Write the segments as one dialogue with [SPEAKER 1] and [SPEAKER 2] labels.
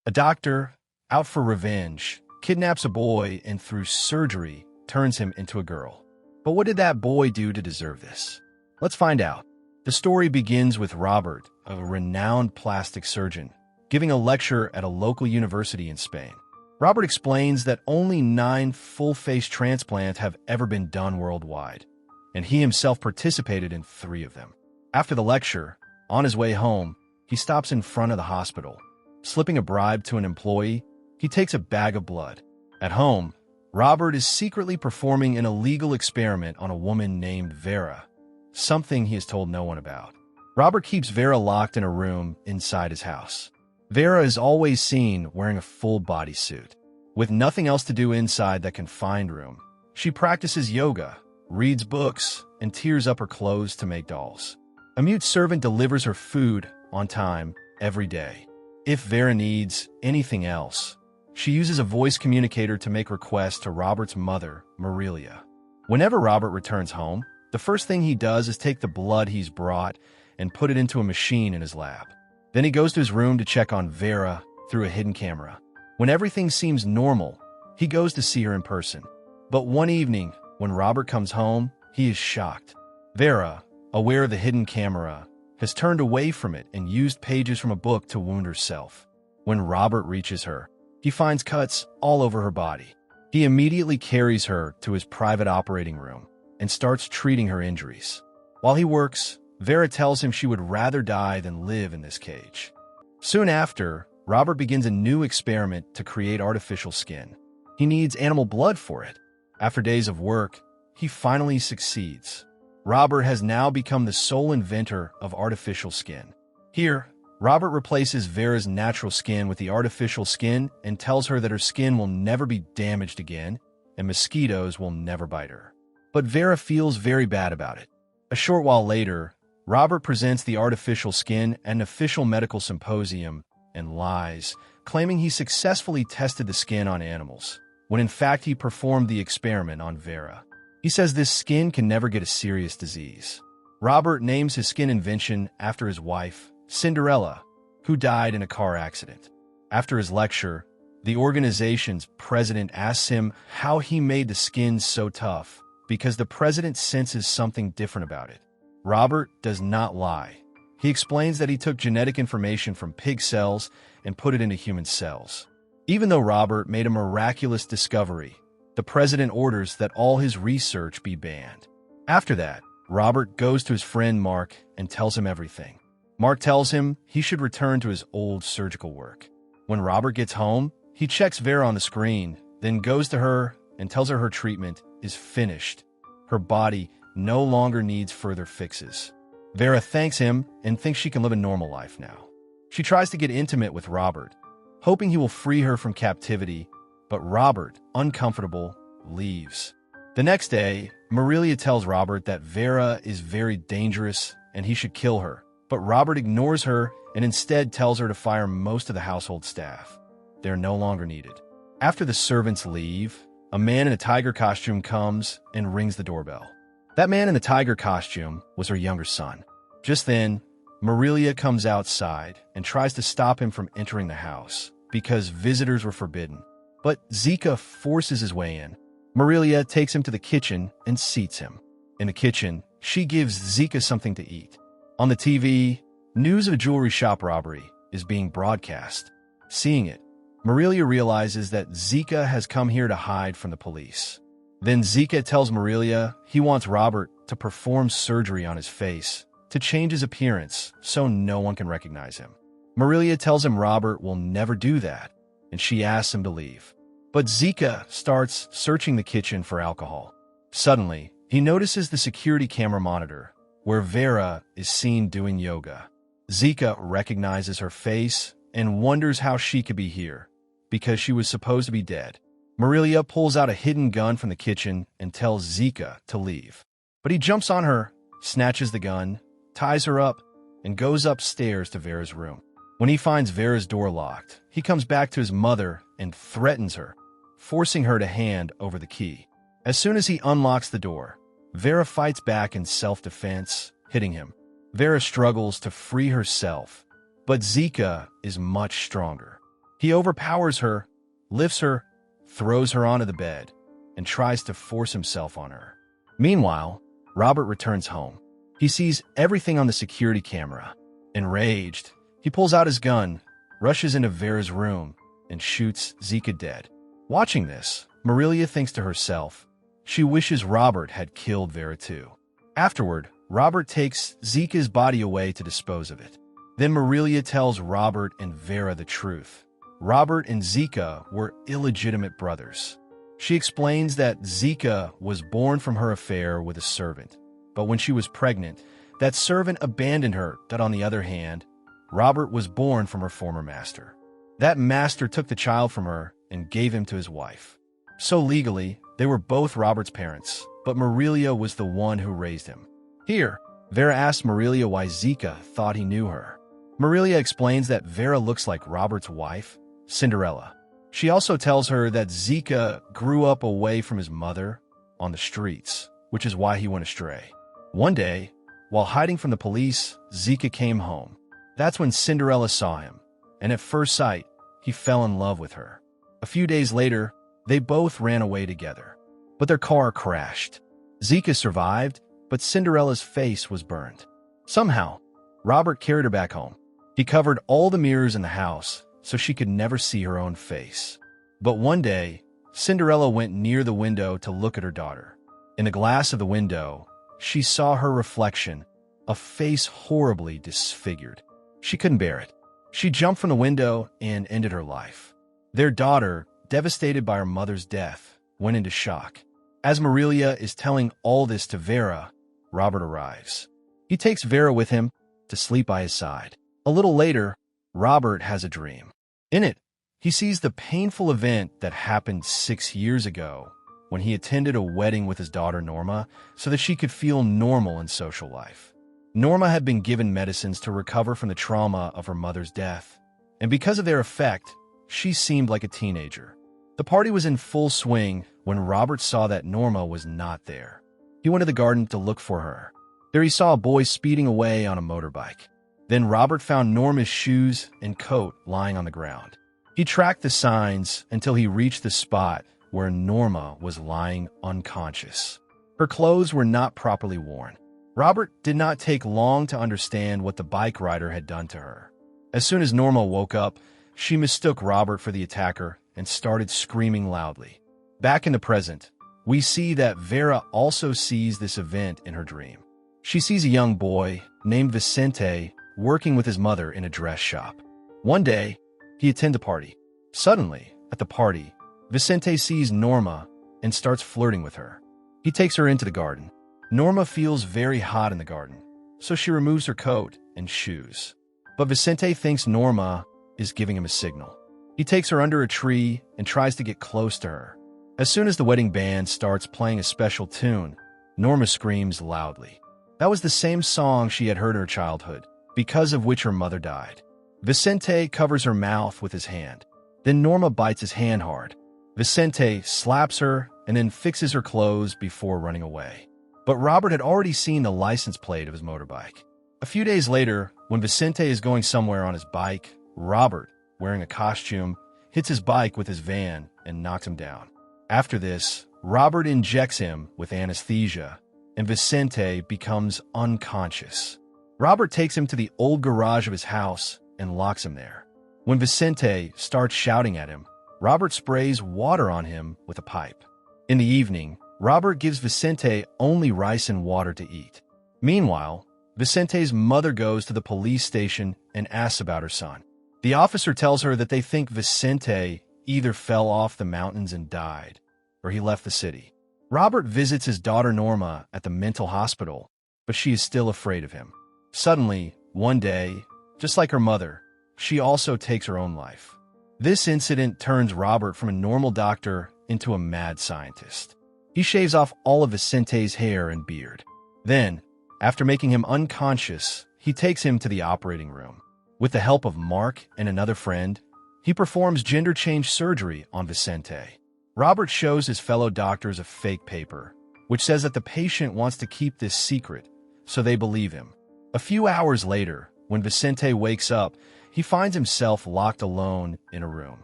[SPEAKER 1] A doctor, out for revenge, kidnaps a boy and through surgery turns him into a girl. But what did that boy do to deserve this? Let's find out. The story begins with Robert, a renowned plastic surgeon, giving a lecture at a local university in Spain. Robert explains that only 9 full-face transplants have ever been done worldwide, and he himself participated in 3 of them. After the lecture, on his way home, he stops in front of the hospital. Slipping a bribe to an employee, he takes a bag of blood. At home, Robert is secretly performing an illegal experiment on a woman named Vera, something he has told no one about. Robert keeps Vera locked in a room inside his house. Vera is always seen wearing a full bodysuit. With nothing else to do inside that confined room, she practices yoga, reads books, and tears up her clothes to make dolls. A mute servant delivers her food on time every day. If Vera needs anything else, she uses a voice communicator to make requests to Robert's mother, Marilia. Whenever Robert returns home, the first thing he does is take the blood he's brought and put it into a machine in his lab. Then he goes to his room to check on Vera through a hidden camera. When everything seems normal, he goes to see her in person. But one evening, when Robert comes home, he is shocked. Vera, aware of the hidden camera, has turned away from it and used pages from a book to wound herself. When Robert reaches her, he finds cuts all over her body. He immediately carries her to his private operating room and starts treating her injuries. While he works, Vera tells him she would rather die than live in this cage. Soon after, Robert begins a new experiment to create artificial skin. He needs animal blood for it. After days of work, he finally succeeds. Robert has now become the sole inventor of artificial skin. Here, Robert replaces Vera's natural skin with the artificial skin and tells her that her skin will never be damaged again and mosquitoes will never bite her. But Vera feels very bad about it. A short while later, Robert presents the artificial skin at an official medical symposium and lies, claiming he successfully tested the skin on animals, when in fact he performed the experiment on Vera. He says this skin can never get a serious disease. Robert names his skin invention after his wife, Cinderella, who died in a car accident. After his lecture, the organization's president asks him how he made the skin so tough, because the president senses something different about it. Robert does not lie. He explains that he took genetic information from pig cells and put it into human cells. Even though Robert made a miraculous discovery, the president orders that all his research be banned. After that, Robert goes to his friend Mark and tells him everything. Mark tells him he should return to his old surgical work. When Robert gets home, he checks Vera on the screen, then goes to her and tells her her treatment is finished. Her body no longer needs further fixes. Vera thanks him and thinks she can live a normal life now. She tries to get intimate with Robert, hoping he will free her from captivity, but Robert, uncomfortable, leaves. The next day, Marilia tells Robert that Vera is very dangerous and he should kill her, but Robert ignores her and instead tells her to fire most of the household staff. They are no longer needed. After the servants leave, a man in a tiger costume comes and rings the doorbell. That man in the tiger costume was her younger son. Just then, Marilia comes outside and tries to stop him from entering the house because visitors were forbidden. But Zika forces his way in. Marilia takes him to the kitchen and seats him. In the kitchen, she gives Zika something to eat. On the TV, news of a jewelry shop robbery is being broadcast. Seeing it, Marilia realizes that Zika has come here to hide from the police. Then Zika tells Marilia he wants Robert to perform surgery on his face to change his appearance so no one can recognize him. Marilia tells him Robert will never do that, and she asks him to leave. But Zika starts searching the kitchen for alcohol. Suddenly, he notices the security camera monitor, where Vera is seen doing yoga. Zika recognizes her face and wonders how she could be here, because she was supposed to be dead. Marilia pulls out a hidden gun from the kitchen and tells Zika to leave. But he jumps on her, snatches the gun, ties her up, and goes upstairs to Vera's room. When he finds Vera's door locked, he comes back to his mother and threatens her, forcing her to hand over the key. As soon as he unlocks the door, Vera fights back in self-defense, hitting him. Vera struggles to free herself, but Zika is much stronger. He overpowers her, lifts her, throws her onto the bed, and tries to force himself on her. Meanwhile, Robert returns home. He sees everything on the security camera. Enraged, he pulls out his gun, rushes into Vera's room, and shoots Zika dead. Watching this, Marilia thinks to herself, she wishes Robert had killed Vera too. Afterward, Robert takes Zika's body away to dispose of it. Then Marilia tells Robert and Vera the truth. Robert and Zika were illegitimate brothers. She explains that Zika was born from her affair with a servant, but when she was pregnant, that servant abandoned her, that on the other hand, Robert was born from her former master. That master took the child from her and gave him to his wife. So legally, they were both Robert's parents, but Marilia was the one who raised him. Here, Vera asks Marilia why Zika thought he knew her. Marilia explains that Vera looks like Robert's wife, Cinderella. She also tells her that Zika grew up away from his mother on the streets, which is why he went astray. One day, while hiding from the police, Zika came home. That's when Cinderella saw him, and at first sight, he fell in love with her. A few days later, they both ran away together, but their car crashed. Zika survived, but Cinderella's face was burned. Somehow, Robert carried her back home. He covered all the mirrors in the house so she could never see her own face. But one day, Cinderella went near the window to look at her daughter. In the glass of the window, she saw her reflection, a face horribly disfigured. She couldn't bear it. She jumped from the window and ended her life. Their daughter, devastated by her mother's death, went into shock. As Marilia is telling all this to Vera, Robert arrives. He takes Vera with him to sleep by his side. A little later, Robert has a dream. In it, he sees the painful event that happened 6 years ago when he attended a wedding with his daughter Norma so that she could feel normal in social life. Norma had been given medicines to recover from the trauma of her mother's death, and because of their effect, she seemed like a teenager. The party was in full swing when Robert saw that Norma was not there. He went to the garden to look for her. There he saw a boy speeding away on a motorbike. Then Robert found Norma's shoes and coat lying on the ground. He tracked the signs until he reached the spot where Norma was lying unconscious. Her clothes were not properly worn. Robert did not take long to understand what the bike rider had done to her. As soon as Norma woke up, she mistook Robert for the attacker and started screaming loudly. Back in the present, we see that Vera also sees this event in her dream. She sees a young boy named Vicente working with his mother in a dress shop. One day, he attends a party. Suddenly, at the party, Vicente sees Norma and starts flirting with her. He takes her into the garden. Norma feels very hot in the garden, so she removes her coat and shoes. But Vicente thinks Norma is giving him a signal. He takes her under a tree and tries to get close to her. As soon as the wedding band starts playing a special tune, Norma screams loudly. That was the same song she had heard in her childhood, because of which her mother died. Vicente covers her mouth with his hand. Then Norma bites his hand hard. Vicente slaps her and then fixes her clothes before running away. But Robert had already seen the license plate of his motorbike. A few days later, when Vicente is going somewhere on his bike, Robert, wearing a costume, hits his bike with his van and knocks him down. After this, Robert injects him with anesthesia, and Vicente becomes unconscious. Robert takes him to the old garage of his house and locks him there. When Vicente starts shouting at him, Robert sprays water on him with a pipe. In the evening, Robert gives Vicente only rice and water to eat. Meanwhile, Vicente's mother goes to the police station and asks about her son. The officer tells her that they think Vicente either fell off the mountains and died, or he left the city. Robert visits his daughter Norma at the mental hospital, but she is still afraid of him. Suddenly, one day, just like her mother, she also takes her own life. This incident turns Robert from a normal doctor into a mad scientist. He shaves off all of Vicente's hair and beard. Then, after making him unconscious, he takes him to the operating room. With the help of Mark and another friend, he performs gender change surgery on Vicente. Robert shows his fellow doctors a fake paper, which says that the patient wants to keep this secret, so they believe him. A few hours later, when Vicente wakes up, he finds himself locked alone in a room.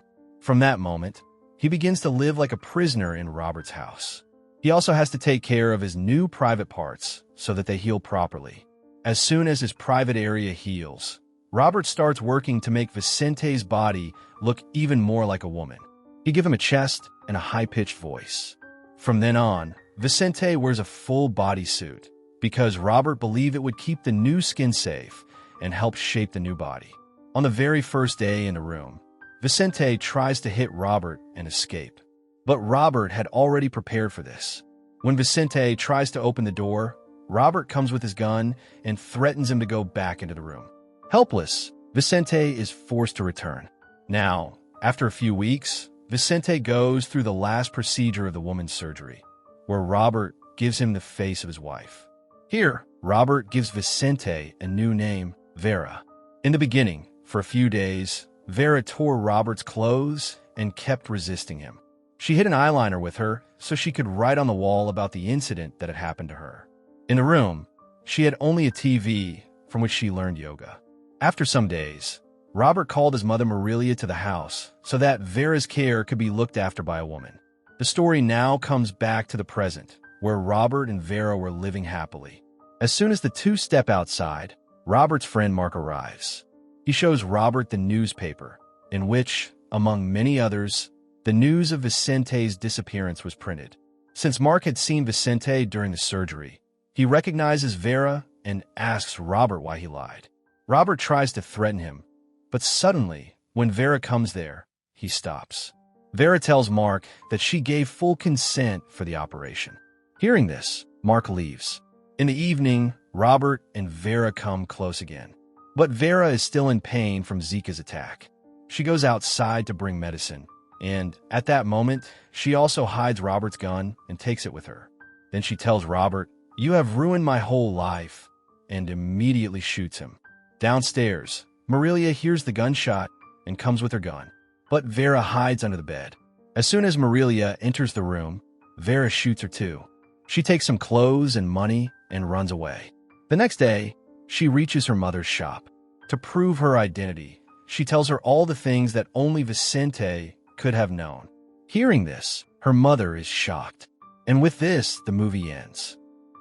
[SPEAKER 1] From that moment, he begins to live like a prisoner in Robert's house. He also has to take care of his new private parts so that they heal properly. As soon as his private area heals, Robert starts working to make Vicente's body look even more like a woman. He gives him a chest and a high-pitched voice. From then on, Vicente wears a full bodysuit because Robert believed it would keep the new skin safe and help shape the new body. On the very first day in the room, Vicente tries to hit Robert and escape. But Robert had already prepared for this. When Vicente tries to open the door, Robert comes with his gun and threatens him to go back into the room. Helpless, Vicente is forced to return. Now, after a few weeks, Vicente goes through the last procedure of the woman's surgery, where Robert gives him the face of his wife. Here, Robert gives Vicente a new name, Vera. In the beginning, for a few days, Vera tore Robert's clothes and kept resisting him. She hid an eyeliner with her so she could write on the wall about the incident that had happened to her. In the room, she had only a TV from which she learned yoga. After some days, Robert called his mother Marilia to the house so that Vera's care could be looked after by a woman. The story now comes back to the present, where Robert and Vera were living happily. As soon as the two step outside, Robert's friend Mark arrives. He shows Robert the newspaper, in which, among many others, the news of Vicente's disappearance was printed. Since Mark had seen Vicente during the surgery, he recognizes Vera and asks Robert why he lied. Robert tries to threaten him, but suddenly, when Vera comes there, he stops. Vera tells Mark that she gave full consent for the operation. Hearing this, Mark leaves. In the evening, Robert and Vera come close again. But Vera is still in pain from Zika's attack. She goes outside to bring medicine, and at that moment, she also hides Robert's gun and takes it with her. Then she tells Robert, "You have ruined my whole life," and immediately shoots him. Downstairs, Marilia hears the gunshot and comes with her gun, but Vera hides under the bed. As soon as Marilia enters the room, Vera shoots her too. She takes some clothes and money and runs away. The next day, she reaches her mother's shop. To prove her identity, she tells her all the things that only Vicente could have known. Hearing this, her mother is shocked. And with this, the movie ends.